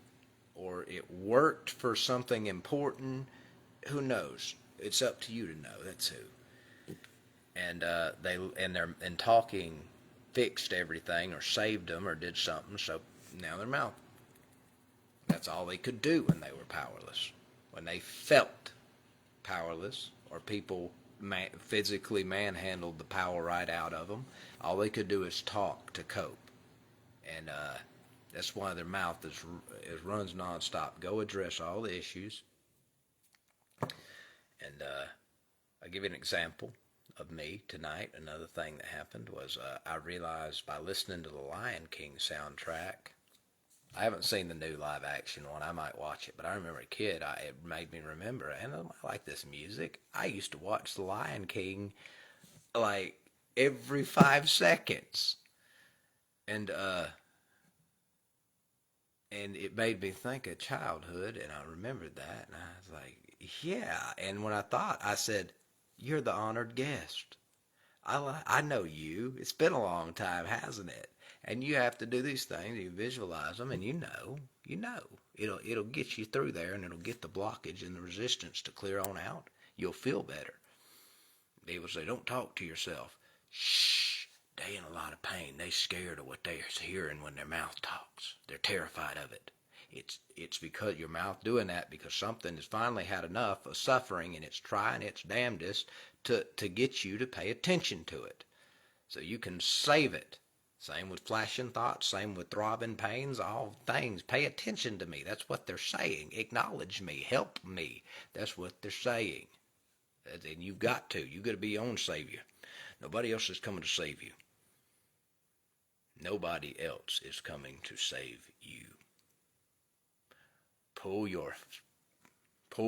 [SPEAKER 1] or it worked for something important. Who knows? It's up to you to know. That's who. And talking fixed everything, or saved them, or did something. So now their mouth. That's all they could do when they were powerless. When they felt powerless, or people physically manhandled the power right out of them, all they could do is talk to cope. And that's why their mouth is runs nonstop. Go address all the issues. And I'll give you an example of me tonight. Another thing that happened was I realized by listening to the Lion King soundtrack. I haven't seen the new live action one. I might watch it, but I remember a kid. It made me remember, and I like this music. I used to watch the Lion King like every 5 seconds, and it made me think of childhood, and I remembered that, and I was like, yeah. And when I said, "You're the honored guest. I know you. It's been a long time, hasn't it? And you have to do these things. You visualize them, and you know. It'll get you through there, and it'll get the blockage and the resistance to clear on out. You'll feel better." People say, "Don't talk to yourself." Shh. They in a lot of pain. They scared of what they're hearing when their mouth talks. They're terrified of it. It's because your mouth doing that because something has finally had enough of suffering, and it's trying its damnedest to get you to pay attention to it, so you can save it. Same with flashing thoughts, same with throbbing pains, all things. Pay attention to me. That's what they're saying. Acknowledge me. Help me. That's what they're saying. And you've got to. You've got to be your own savior. Nobody else is coming to save you. Nobody else is coming to save you. Pull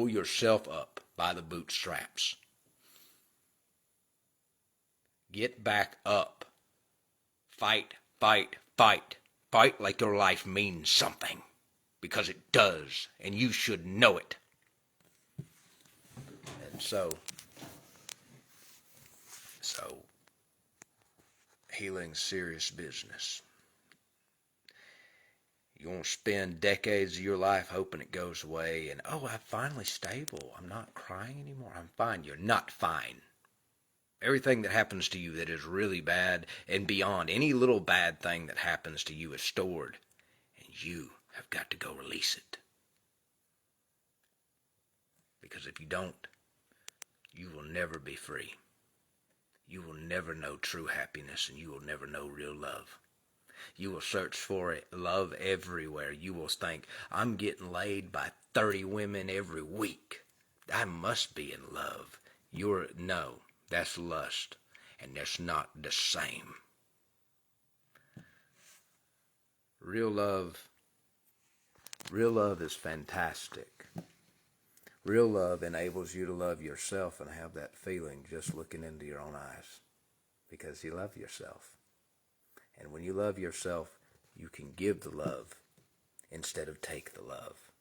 [SPEAKER 1] yourself up by the bootstraps. Get back up. Fight, fight, fight. Fight like your life means something. Because it does, and you should know it. And so healing's serious business. You won't spend decades of your life hoping it goes away and, oh, I'm finally stable. I'm not crying anymore. I'm fine. You're not fine. Everything that happens to you that is really bad and beyond any little bad thing that happens to you is stored. And you have got to go release it. Because if you don't, you will never be free. You will never know true happiness, and you will never know real love. You will search for it, love everywhere. You will think, I'm getting laid by 30 women every week. I must be in love. No, that's lust, and that's not the same. Real love, real love is fantastic. Real love enables you to love yourself and have that feeling just looking into your own eyes because you love yourself. And when you love yourself, you can give the love instead of take the love.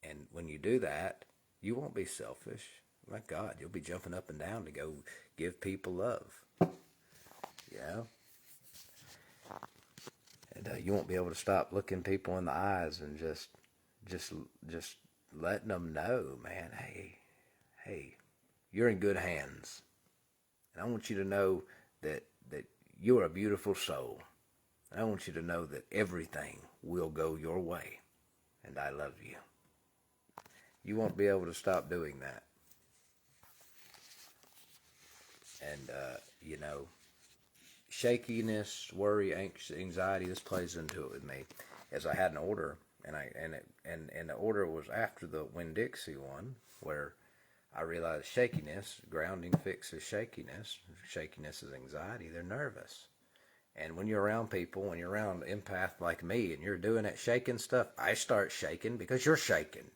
[SPEAKER 1] And when you do that, you won't be selfish. My God, you'll be jumping up and down to go give people love. Yeah. And you won't be able to stop looking people in the eyes and just letting them know, man, hey, you're in good hands. And I want you to know that you're a beautiful soul. And I want you to know that everything will go your way. And I love you. You won't be able to stop doing that. And, shakiness, worry, anxiety, this plays into it with me. As I had an order, and the order was after the Winn-Dixie one, where I realized shakiness, grounding fixes shakiness. Shakiness is anxiety. They're nervous. And when you're around people, when you're around an empath like me, and you're doing that shaking stuff, I start shaking because you're shaking.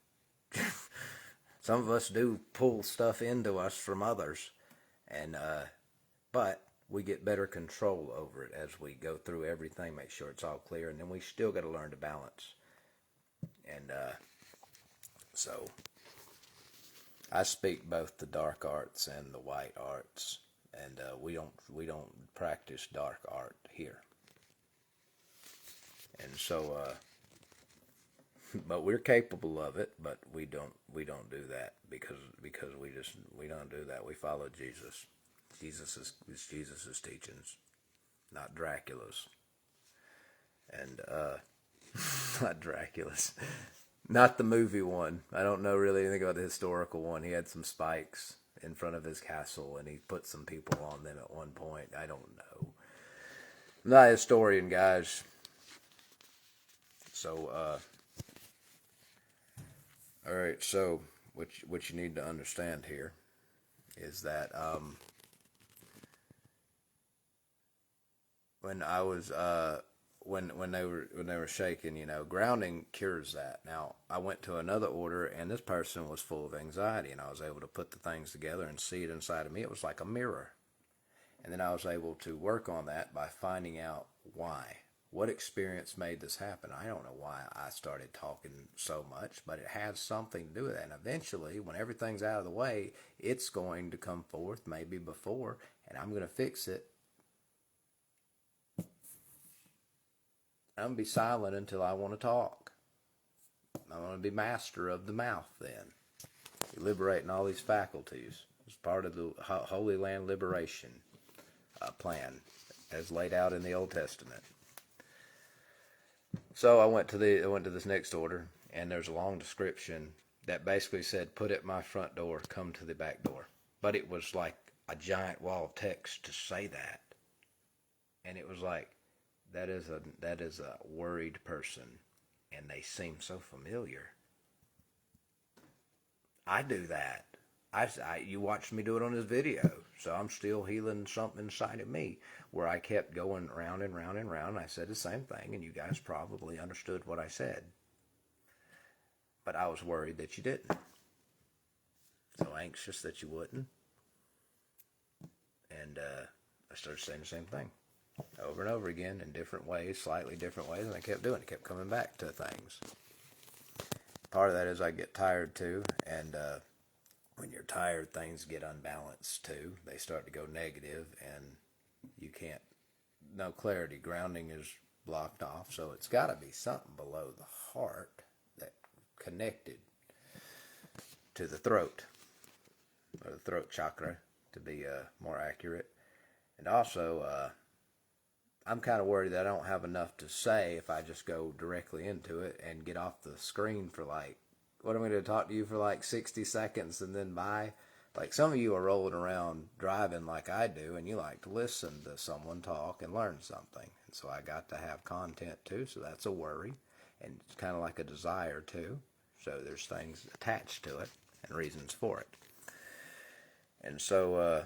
[SPEAKER 1] Some of us do pull stuff into us from others, and but we get better control over it as we go through everything, make sure it's all clear, and then we still got to learn to balance. And so I speak both the dark arts and the white arts, and we don't practice dark art here. And so, but we're capable of it, but we don't do that because we don't do that. We follow Jesus. Jesus' teachings, not Dracula's. And not Dracula's. Not the movie one. I don't know really anything about the historical one. He had some spikes in front of his castle, and he put some people on them at one point. I don't know. I'm not a historian, guys. So, all right. So, what you need to understand here is that when I was when they were shaking, grounding cures that. Now I went to another order, and this person was full of anxiety, and I was able to put the things together and see it inside of me. It was like a mirror, and then I was able to work on that by finding out why. What experience made this happen? I don't know why I started talking so much, but it has something to do with that. And eventually, when everything's out of the way, it's going to come forth, maybe before, and I'm going to fix it. I'm going to be silent until I want to talk. I'm going to be master of the mouth then. Liberating all these faculties. It's part of the Holy Land Liberation plan as laid out in the Old Testament. So I went to this next order, and there's a long description that basically said, put at my front door, come to the back door. But it was like a giant wall of text to say that. And it was like, that is a worried person, and they seem so familiar. I do that. You watched me do it on this video, so I'm still healing something inside of me where I kept going round and round and round. And I said the same thing, and you guys probably understood what I said, but I was worried that you didn't. So anxious that you wouldn't, and I started saying the same thing over and over again in different ways, slightly different ways, and I kept doing it, kept coming back to things. Part of that is I get tired too, and when you're tired, things get unbalanced too. They start to go negative, and you can't, no clarity. Grounding is blocked off, so it's got to be something below the heart that connected to the throat, or the throat chakra, to be more accurate. And also, I'm kind of worried that I don't have enough to say if I just go directly into it and get off the screen for like, what am I going to talk to you for like 60 seconds and then bye? Like some of you are rolling around driving like I do, and you like to listen to someone talk and learn something. And so I got to have content too, so that's a worry. And it's kind of like a desire too. So there's things attached to it and reasons for it. And so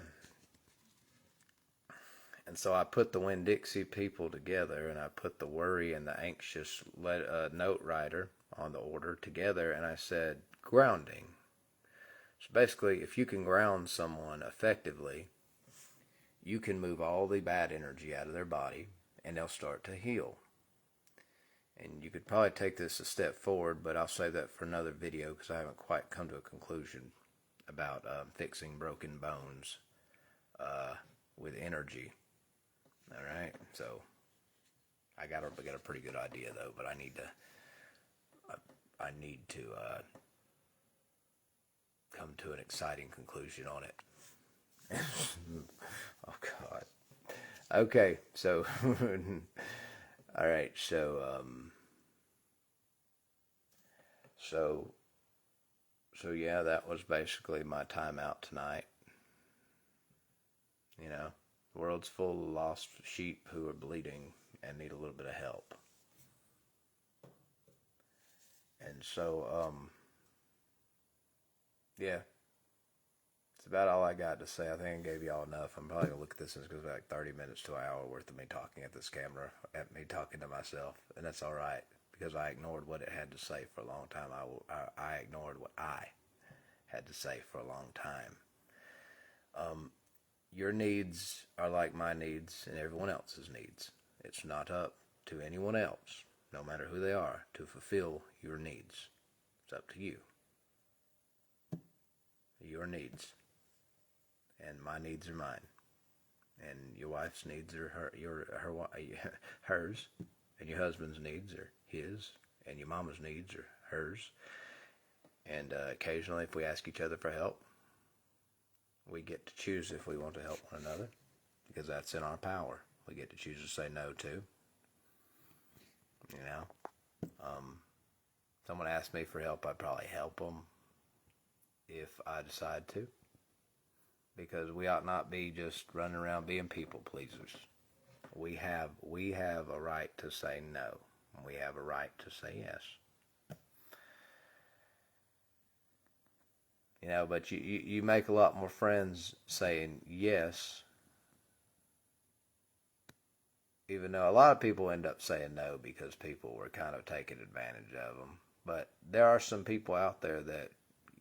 [SPEAKER 1] I put the Winn-Dixie people together, and I put the worry and the anxious note writer on the order together, and I said, grounding. So basically, if you can ground someone effectively, you can move all the bad energy out of their body, and they'll start to heal. And you could probably take this a step forward, but I'll save that for another video because I haven't quite come to a conclusion about fixing broken bones with energy. All right, so I got a pretty good idea though, but I need to come to an exciting conclusion on it. Oh God. Okay, so all right, so yeah, that was basically my time out tonight. You know, the world's full of lost sheep who are bleeding and need a little bit of help. And so, yeah, it's about all I got to say. I think I gave y'all enough. I'm probably going to look at this, and it's going to be like 30 minutes to an hour worth of me talking at this camera, at me talking to myself, and that's all right, because I ignored what it had to say for a long time. I ignored what I had to say for a long time. Your needs are like my needs and everyone else's needs. It's not up to anyone else, no matter who they are, to fulfill your needs. It's up to you. Your needs. And my needs are mine. And your wife's needs are hers. And your husband's needs are his. And your mama's needs are hers. And occasionally, if we ask each other for help, we get to choose if we want to help one another, because that's in our power. We get to choose to say no to. You know, someone asked me for help, I'd probably help them if I decide to, because we ought not be just running around being people pleasers. We have a right to say no, and we have a right to say yes. You know, but you make a lot more friends saying yes, even though a lot of people end up saying no because people were kind of taking advantage of them. But there are some people out there that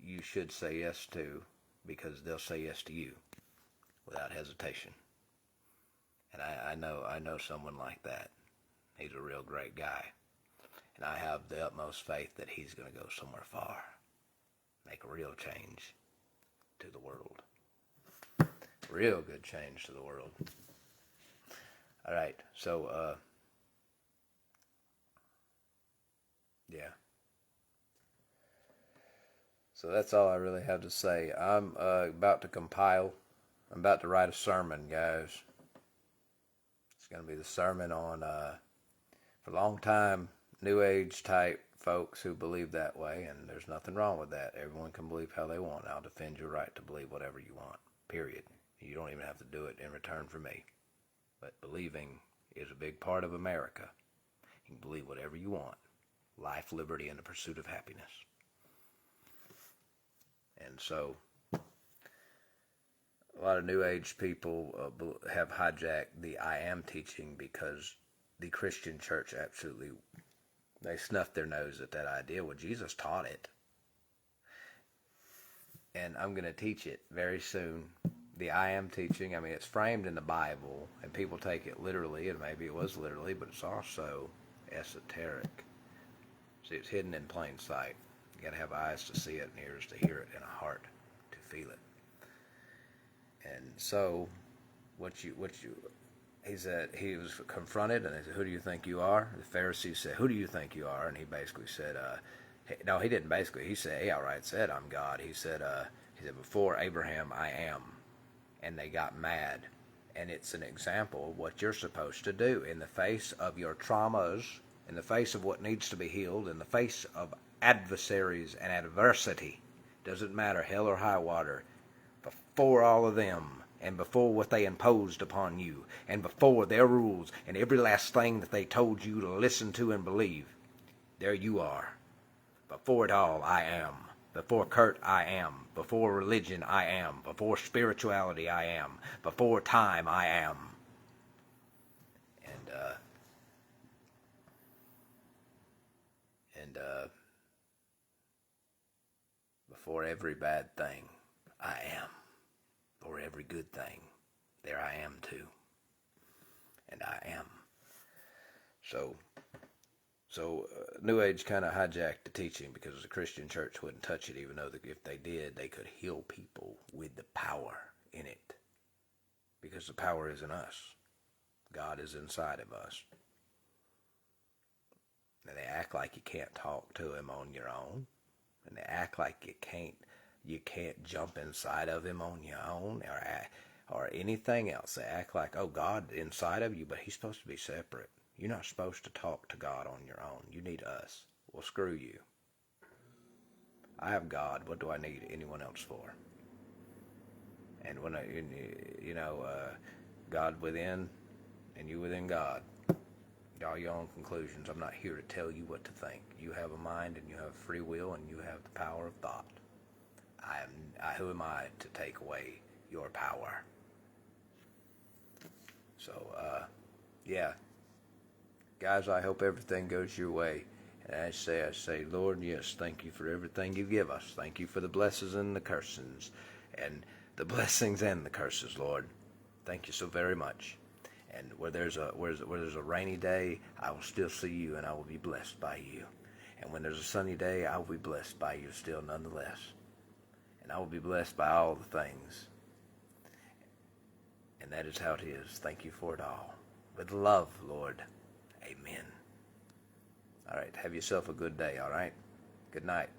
[SPEAKER 1] you should say yes to, because they'll say yes to you without hesitation. And I know someone like that. He's a real great guy. And I have the utmost faith that he's going to go somewhere far. Make a real change to the world. Real good change to the world. All right, so, yeah. So that's all I really have to say. I'm about to write a sermon, guys. It's going to be the sermon on, for a long time, New Age type folks who believe that way, and there's nothing wrong with that. Everyone can believe how they want. I'll defend your right to believe whatever you want, period. You don't even have to do it in return for me. But believing is a big part of America. You can believe whatever you want. Life, liberty, and the pursuit of happiness. And so, a lot of New Age people have hijacked the I am teaching, because the Christian church absolutely, they snuffed their nose at that idea. Well, Jesus taught it. And I'm going to teach it very soon. The I am teaching, I mean, it's framed in the Bible, and people take it literally, and maybe it was literally, but it's also esoteric. See, it's hidden in plain sight. You got to have eyes to see it, and ears to hear it, and a heart to feel it. And so, he said, he was confronted, and he said, who do you think you are? The Pharisees said, who do you think you are? And he basically said, no, he didn't basically. He said, he outright said, I'm God. He said, before Abraham, I am. And they got mad. And it's an example of what you're supposed to do in the face of your traumas, in the face of what needs to be healed, in the face of adversaries and adversity. Doesn't matter, hell or high water. Before all of them, and before what they imposed upon you, and before their rules, and every last thing that they told you to listen to and believe, there you are. Before it all, I am. Before Kurt, I am. Before religion, I am. Before spirituality, I am. Before time, I am. And, before every bad thing, I am. For every good thing, there I am too. And I am. So New Age kind of hijacked the teaching because the Christian church wouldn't touch it, even though if they did, they could heal people with the power in it. Because the power is in us. God is inside of us. And they act like you can't talk to him on your own. And they act like you can't jump inside of him on your own or anything else. They act like, oh, God inside of you, but he's supposed to be separate. You're not supposed to talk to God on your own. You need us. Well, screw you. I have God. What do I need anyone else for? And when God within and you within God, draw your own conclusions. I'm not here to tell you what to think. You have a mind and you have free will and you have the power of thought. Who am I to take away your power? So, yeah. Guys, I hope everything goes your way. And I say, Lord, yes, thank you for everything you give us. Thank you for the blessings and the curses. And the blessings and the curses, Lord. Thank you so very much. And where there's a rainy day, I will still see you and I will be blessed by you. And when there's a sunny day, I will be blessed by you still nonetheless. And I will be blessed by all the things. And that is how it is. Thank you for it all. With love, Lord. Amen. All right. Have yourself a good day, all right? Good night.